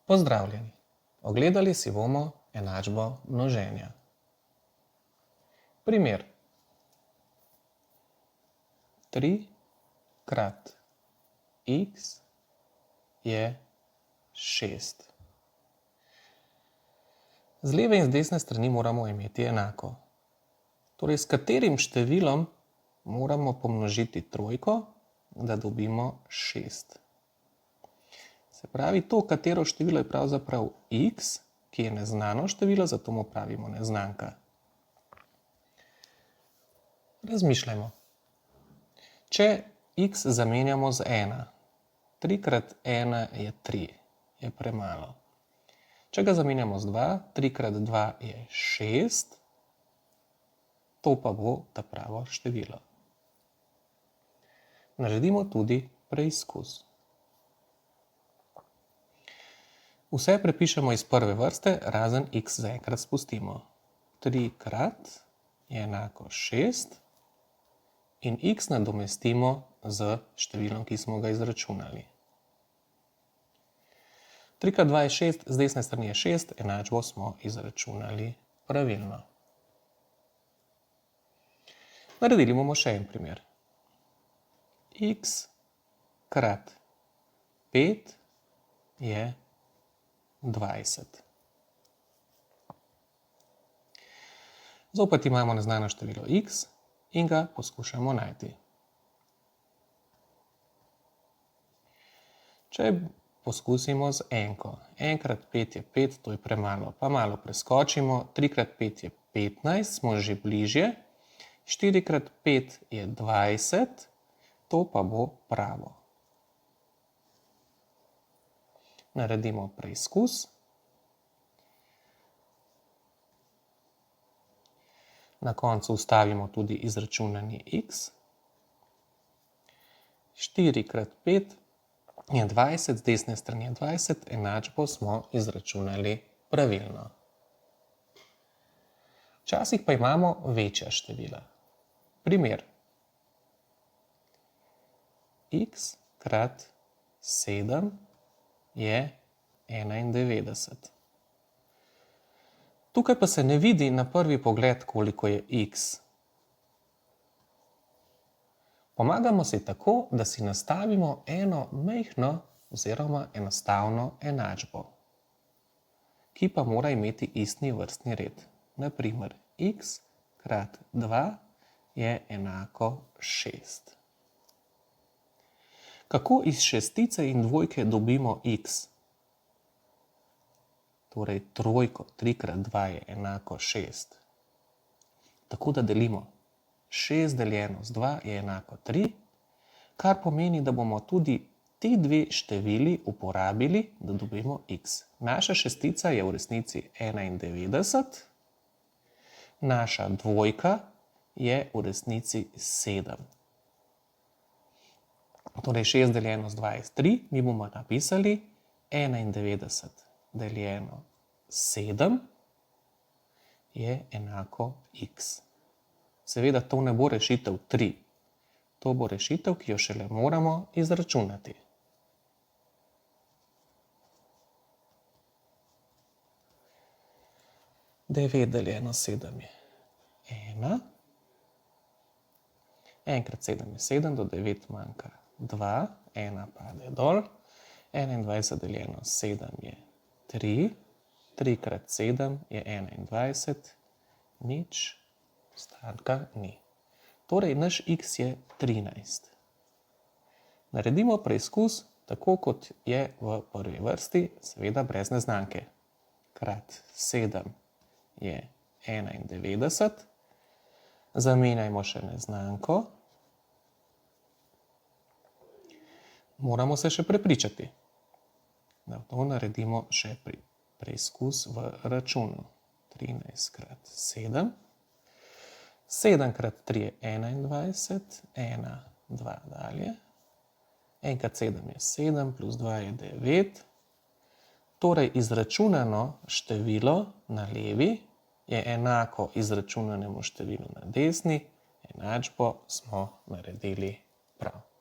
Pozdravljeni! Ogledali si bomo enačbo množenja. Primer. 3 krat x je 6. Z leve in z desne strani moramo imeti enako. Torej, s katerim številom moramo pomnožiti trojko, da dobimo 6. Se pravi, to, katero število je pravzaprav x, ki je neznano število, zato mu pravimo neznanka. Razmišljajmo. Če x zamenjamo z 1, 3 krat 1 je 3, je premalo. Če ga zamenjamo z 2, 3 krat 2 je 6, to pa bo ta pravo število. Naredimo tudi preizkus. Vse prepišemo iz prve vrste, razen x zaenkrat spustimo. 3 krat je enako 6 in x nadomestimo z številom, ki smo ga izračunali. 3 krat 2 je 6, z desne strani je 6, enačbo smo izračunali pravilno. Naredili bomo še en primer. X krat 5 je 20. Zopet imamo neznano število x in ga poskušamo najti. Če poskusimo z enko. 1 krat 5 je 5, to je premalo, pa malo preskočimo. 3 krat 5 je 15, smo že bližje. 4 krat 5 je 20, to pa bo pravo. Naredimo preizkus. Na koncu vstavimo tudi izračunani x. 4 krat 5 je 20, z desne strani je 20, enačbo smo izračunali pravilno. Včasih pa imamo večja števila. Primer. X krat 7 je 91. Tukaj pa se ne vidi na prvi pogled, koliko je x. Pomagamo si tako, da si nastavimo eno majhno oziroma enostavno enačbo, ki pa mora imeti isti vrstni red. Na primer, x krat 2 je enako 6. Kako iz šestice in dvojke dobimo x? Torej, trojko, 3 krat 2 je enako 6. Tako da delimo. 6 deljeno z 2 je enako 3, kar pomeni, da bomo tudi ti dve števili uporabili, da dobimo x. Naša šestica je v resnici 91, naša dvojka je v resnici 7. Torej 6 deljeno z 2 je 3, mi bomo napisali 91 deljeno 7 je enako x. Seveda to ne bo rešitev 3. To bo rešitev, ki jo šele moramo izračunati. Devet deljeno 7 je 1. 1 krat 7 je 7, do 9 manjka 2, 1 pade dol. 21 deljeno 7 je 3. 3 krat 7 je 21, nič, ostatka ni. Torej, naš x je 13. Naredimo preizkus, tako kot je v prvi vrsti, seveda brez neznanke. Krat 7 je 91. Zamenjajmo še neznanko. Moramo se še prepričati. Da to naredimo še preizkus v računu. 13 krat 7. 7 krat 3 je 21, 1, 2 dalje. 1 krat 7 je 7, plus 2 je 9. Torej, izračunano število na levi je enako izračunanemu številu na desni. Enačbo smo naredili prav.